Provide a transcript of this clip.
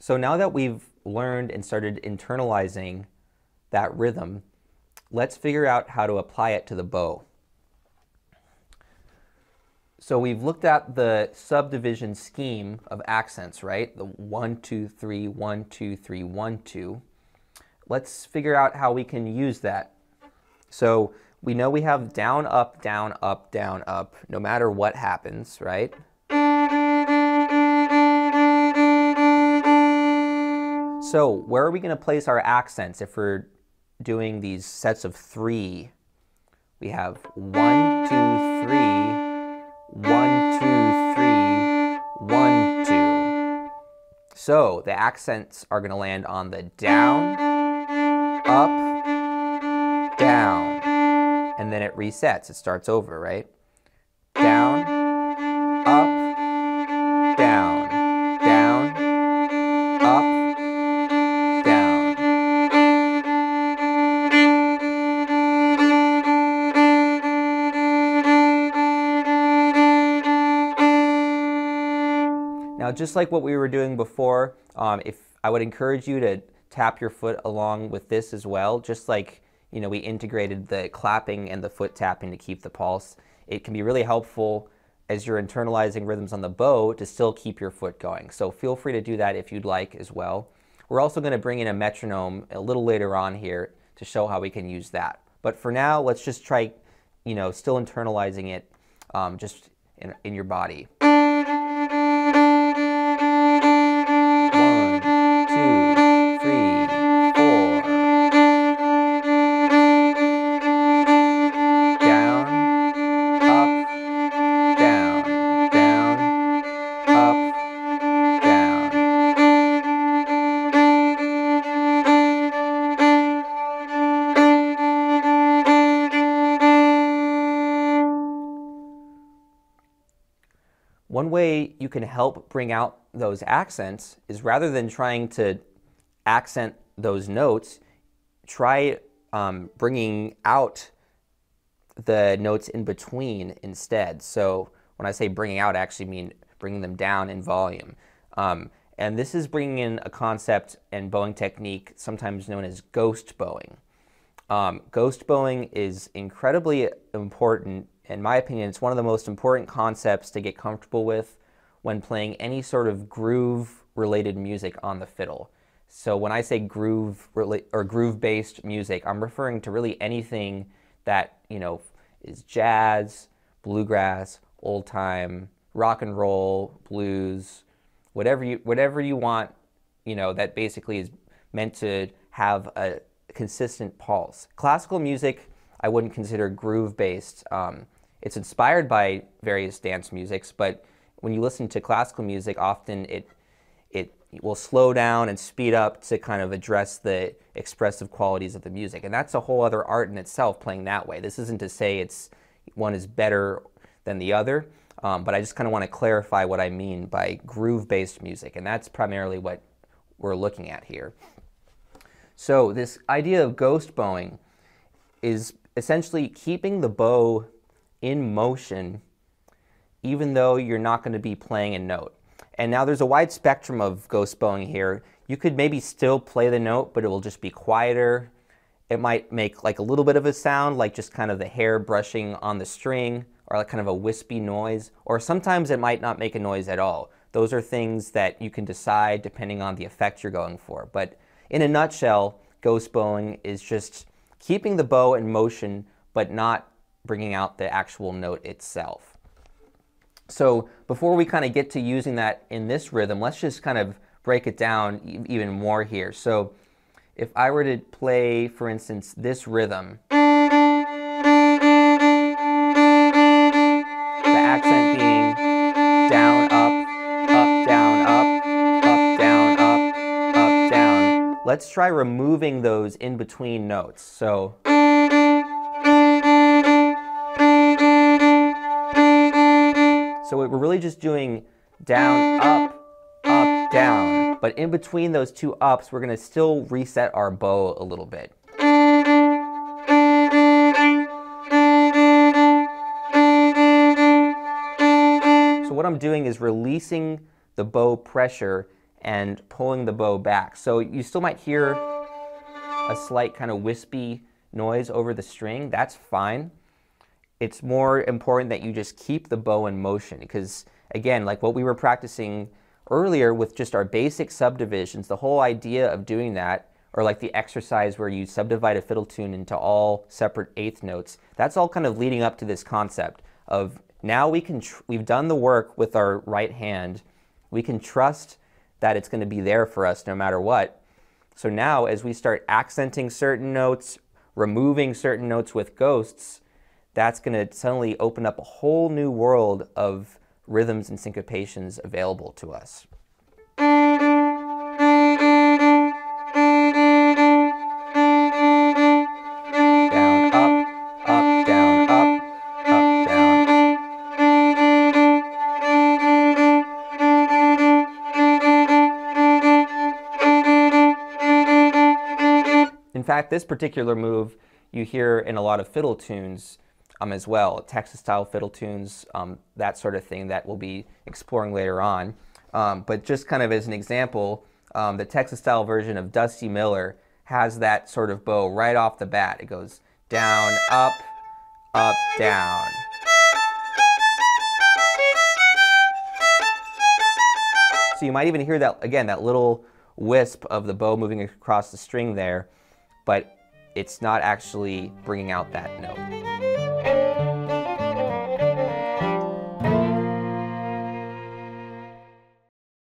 So now that we've learned and started internalizing that rhythm, let's figure out how to apply it to the bow. So we've looked at the subdivision scheme of accents, right? The 1, 2, 3, 1, 2, 3, 1, 2. Let's figure out how we can use that. So we know we have down, up, down, up, down, up, no matter what happens, right? So where are we going to place our accents if we're doing these sets of 3? We have 1, 2, 3, 1, 2, 3, 1, 2. So the accents are going to land on the down, up, down, and then it resets. It starts over, right? Down, up, down, down, up, down. Now, just like what we were doing before, I would encourage you to tap your foot along with this as well, just like we integrated the clapping and the foot tapping to keep the pulse. It can be really helpful as you're internalizing rhythms on the bow to still keep your foot going. So feel free to do that if you'd like as well. We're also going to bring in a metronome a little later on here to show how we can use that. But for now, let's just try, still internalizing it just in your body. 1 way you can help bring out those accents is rather than trying to accent those notes, try bringing out the notes in between instead. So when I say bringing out, I actually mean bringing them down in volume. And this is bringing in a concept and bowing technique sometimes known as ghost bowing. Ghost bowing is incredibly important. In my opinion, it's one of the most important concepts to get comfortable with when playing any sort of groove-related music on the fiddle. So when I say groove-based music, I'm referring to really anything that is jazz, bluegrass, old time, rock and roll, blues, whatever you want, that basically is meant to have a consistent pulse. Classical music I wouldn't consider groove-based. It's inspired by various dance musics, but when you listen to classical music, often it will slow down and speed up to kind of address the expressive qualities of the music. And that's a whole other art in itself, playing that way. This isn't to say one is better than the other, but I just kind of want to clarify what I mean by groove-based music, and that's primarily what we're looking at here. So this idea of ghost bowing is essentially keeping the bow in motion even though you're not going to be playing a note. And now there's a wide spectrum of ghost bowing here. You could maybe still play the note, but it will just be quieter. It might make like a little bit of a sound, like just kind of the hair brushing on the string, or like kind of a wispy noise, or sometimes it might not make a noise at all. Those are things that you can decide depending on the effect you're going for. But in a nutshell, ghost bowing is just keeping the bow in motion, but not bringing out the actual note itself. So before we kind of get to using that in this rhythm, let's just kind of break it down even more here. So if I were to play, for instance, this rhythm, the accent being down, up, down, up, down, up, down. Let's try removing those in between notes. So we're really just doing down, up, down. But in between those two ups, we're going to still reset our bow a little bit. So what I'm doing is releasing the bow pressure and pulling the bow back. So you still might hear a slight kind of wispy noise over the string. That's fine. It's more important that you just keep the bow in motion, because again, like what we were practicing earlier with just our basic subdivisions, the whole idea of doing that, or like the exercise where you subdivide a fiddle tune into all separate eighth notes, that's all kind of leading up to this concept of now we've done the work with our right hand. We can trust that it's going to be there for us no matter what. So now as we start accenting certain notes, removing certain notes with ghosts, that's going to suddenly open up a whole new world of rhythms and syncopations available to us. Down, up, down, up, down. In fact, this particular move you hear in a lot of fiddle tunes as well, Texas-style fiddle tunes, that sort of thing that we'll be exploring later on. But just kind of as an example, the Texas-style version of Dusty Miller has that sort of bow right off the bat. It goes down, up, down. So you might even hear that, again, that little wisp of the bow moving across the string there, but it's not actually bringing out that note.